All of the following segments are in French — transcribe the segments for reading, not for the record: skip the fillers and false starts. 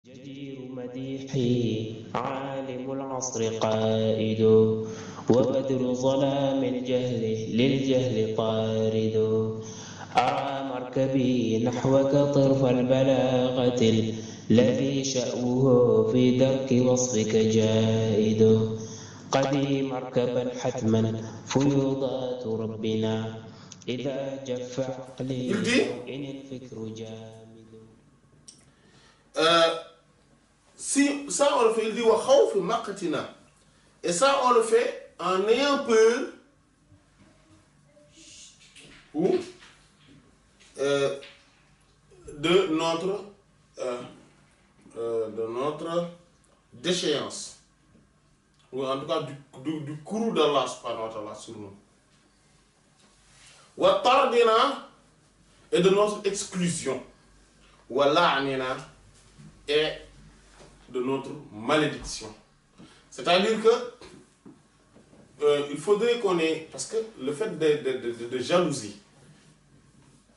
جدير مديحي عالم العصر قائد وبدر ظلام الجهل للجهل طارد أرى مركبي نحوك طرف البلاغة الذي شأوه في درك وصفك جائد قدي مركبا حتما فيوضات ربنا إذا جف عقلي إن الفكر جامد. Si ça on le fait, il dit wa khawfi maqtina. Et ça on le fait en ayant peur de notre déchéance, ou en tout cas du courroux d'Allah subhanahu wa ta'ala sur nous. Wa tardina, et de notre exclusion. Wa la'nina, et de notre malédiction. C'est-à-dire que il faudrait qu'on ait, parce que le fait de jalousie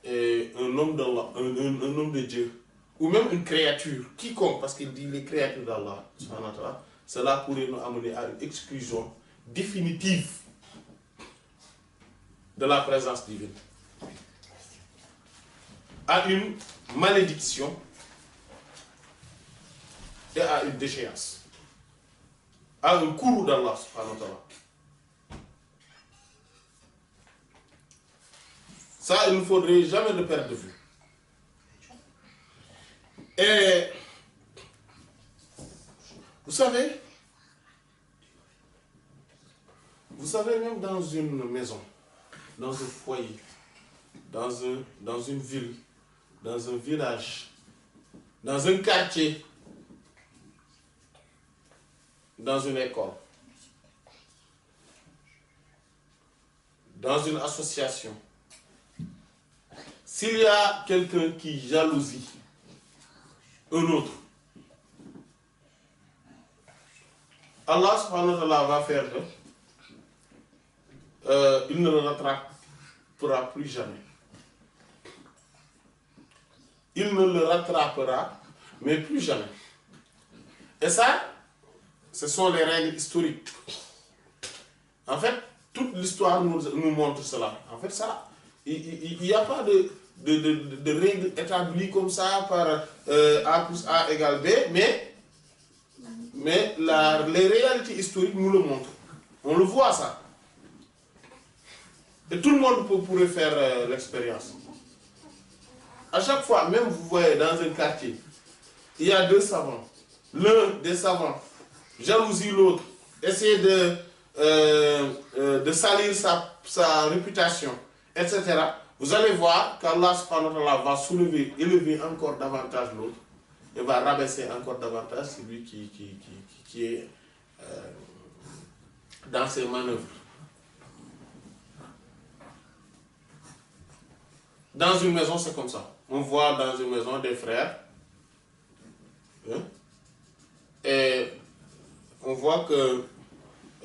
un homme d'Allah, un homme de Dieu, ou même une créature, quiconque, parce qu'il dit les créatures d'Allah, cela pourrait nous amener à une exclusion définitive de la présence divine, à une malédiction et à une déchéance, à un courroux d'Allah subhanahu wa ta'ala. Ça, il ne faudrait jamais le perdre de vue. Et vous savez même dans une maison, dans un foyer, dans une ville, dans un village, dans un quartier, dans une école, dans une association, s'il y a quelqu'un qui jalousie un autre, Allah subhanahu wa ta'ala va faire il ne le rattrapera plus jamais. Il ne le rattrapera, mais plus jamais. Et ça, ce sont les règles historiques. En fait, toute l'histoire nous montre cela. En fait, ça, il n'y a pas de règles établies comme ça par A plus A égale B, mais les réalités historiques nous le montrent. On le voit ça. Et tout le monde pourrait faire l'expérience. À chaque fois, même vous voyez dans un quartier, il y a deux savants. L'un des savants jalousie l'autre, essayer de salir sa réputation, etc. Vous allez voir qu'Allah subhanahu wa ta'ala va élever encore davantage l'autre et va rabaisser encore davantage celui qui est dans ses manœuvres. Dans une maison, c'est comme ça. On voit dans une maison des frères, et on voit que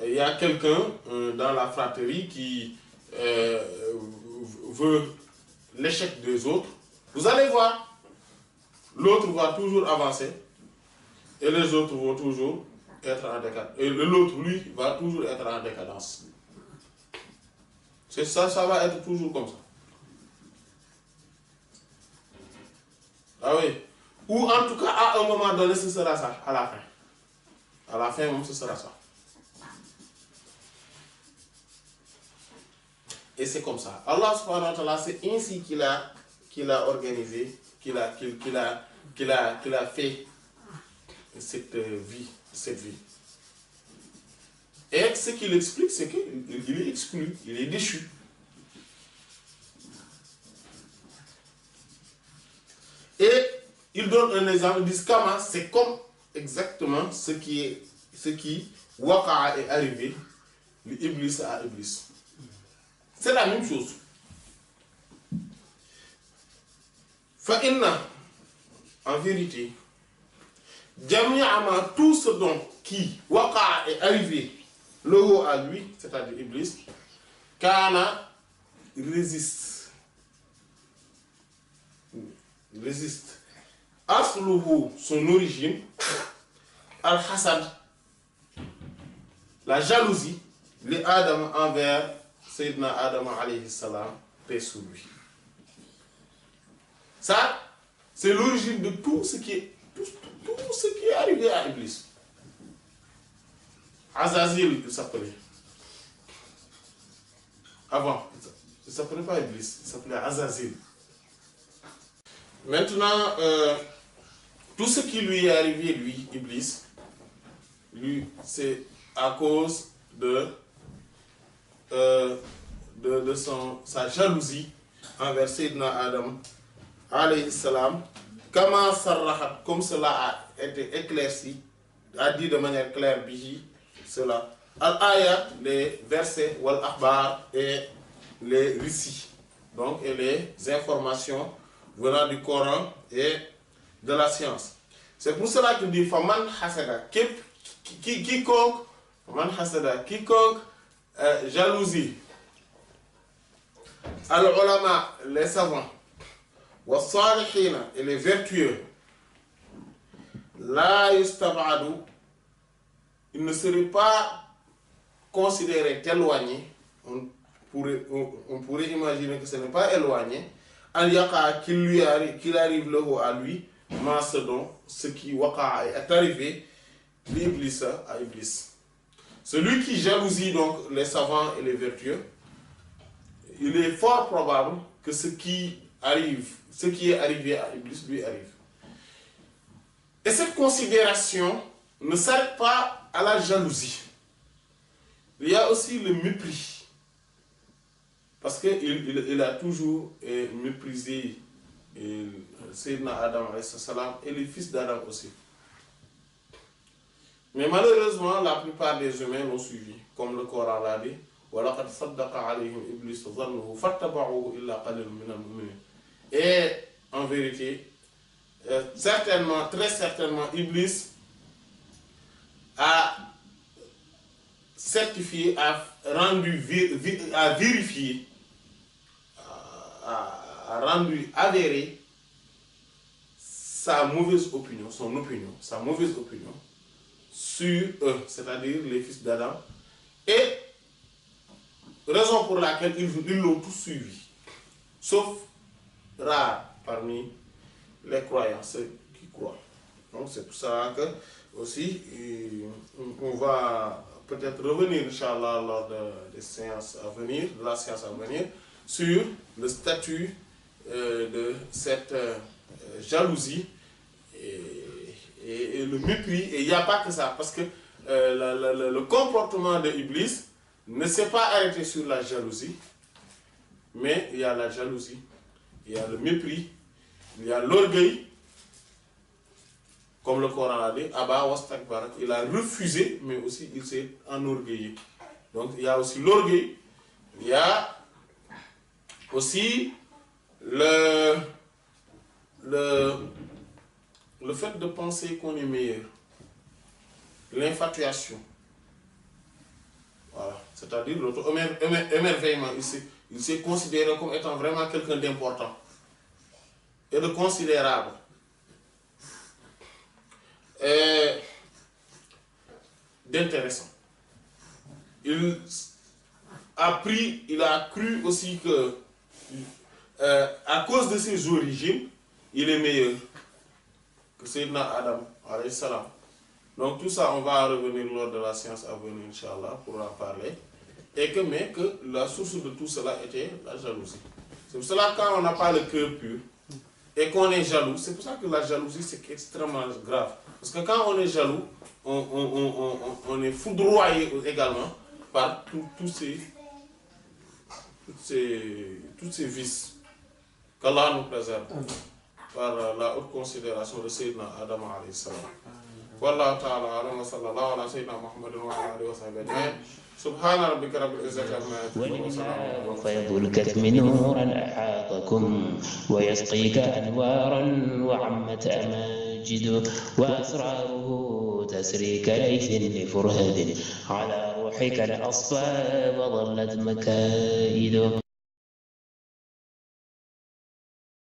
il y a quelqu'un dans la fratrie qui veut l'échec des autres. Vous allez voir, l'autre va toujours avancer et les autres vont toujours être en décadence. Et l'autre, lui, va toujours être en décadence. C'est ça, ça va être toujours comme ça. Ah oui. Ou en tout cas, à un moment donné, ce sera ça, à la fin. À la fin, même, ce sera ça. Et c'est comme ça. Allah subhanahu wa ta'ala, c'est ainsi qu'il a organisé, qu'il a fait cette vie. Et ce qu'il explique, c'est qu'il est exclu, il est déchu. Et il donne un exemple, il dit Kama, c'est comme exactement ce qui Waqa'a est arrivé, l'Iblis à Iblis. C'est la même chose. Fa'inna, en vérité, Jami'ama, tout ce dont qui Waqa'a est arrivé, le haut à lui, c'est-à-dire Iblis, Kana résiste asluhu, son origine, al-hasad, la jalousie, les Adam envers Sayyidina Adam alayhi salam, paix sur lui. Ça, c'est l'origine de tout ce qui est arrivé à Iblis. Azazil, il s'appelait. Avant, il ne s'appelait pas Iblis, il s'appelait Azazil. Maintenant, tout ce qui lui est arrivé, lui, Iblis, c'est à cause de sa jalousie envers Sayyidina Adam alayhi salam, kama sarrahat, comme cela a été éclairci, a dit de manière claire, bihi, cela, al-ayat, les versets, wal-akhbar, et les récits, donc, et les informations venant du Coran et de la science. C'est pour cela qu'il dit, faman hasada, quiconque, faman hasada, quiconque, jalousie, al-ulama, les savants, wa salihina, et les vertueux, la yustabadu, il ne serait pas considéré éloigné, on pourrait imaginer que ce n'est pas éloigné, al yaqa qu'il arrive là à lui, ce qui waqa est arrivé, l'Iblis à Iblis. Celui qui jalousie donc les savants et les vertueux, il est fort probable que ce qui est arrivé à Iblis lui arrive. Et cette considération ne s'arrête pas à la jalousie. Il y a aussi le mépris. Parce qu'il a toujours méprisé Sayyidina Adam et les fils d'Adam aussi. Mais malheureusement, la plupart des humains l'ont suivi, comme le Coran l'a dit. وَلَقَدْ صَدَّقَ عَلَيْهِمْ إِبْلِيسُ ظَنُّهُ فَاتَّبَعُوهُ إِلَّا قَلِيلٌ مِنَ الْمُؤْمِنِينَ. Et en vérité, certainement, très certainement, Iblis a certifié, a vérifié, a rendu avéré sa mauvaise opinion sur eux, c'est-à-dire les fils d'Adam, et raison pour laquelle ils l'ont tous suivi, sauf rares parmi les croyants, ceux qui croient. Donc c'est pour ça que aussi on va peut-être revenir, Inch'Allah, lors des séances à venir, de la séance à venir, sur le statut de cette jalousie et le mépris. Et il n'y a pas que ça, parce que le comportement de Iblis ne s'est pas arrêté sur la jalousie, mais il y a la jalousie, il y a le mépris, il y a l'orgueil, comme le Coran a dit, Aba wastakbara, il a refusé, mais aussi il s'est enorgueilli. Donc il y a aussi l'orgueil, il y a aussi le fait de penser qu'on est meilleur, l'infatuation. Voilà, c'est-à-dire l'auto-émerveillement, il s'est considéré comme étant vraiment quelqu'un d'important et de considérable. Et d'intéressant. Il a cru aussi que à cause de ses origines, il est meilleur que Sayyidina Adam alayhi salam. Donc tout ça, on va revenir lors de la séance à venir, Inch'Allah, pour en parler. Mais que la source de tout cela était la jalousie. C'est pour cela que quand on n'a pas le cœur pur et qu'on est jaloux, c'est pour ça que la jalousie c'est extrêmement grave. Parce que quand on est jaloux, on est foudroyé également par tous ces vices qu'Allah nous préserve par la haute considération de Sayyidina Adam alayhi salam. Wallahu ta'ala a'lam wa sallallahu ala sayyidina Muhammadin wa ala alihi wa sahbihi ajma'in. سبحان ربك رب العزة عما يصفون وسلام. وفيض الكتم نورا أحاطكم ويسقيك أنوارا وعمت أماجد وأسراره تسري كليث لفرهد على روحك الأصفى وظلت مكائد.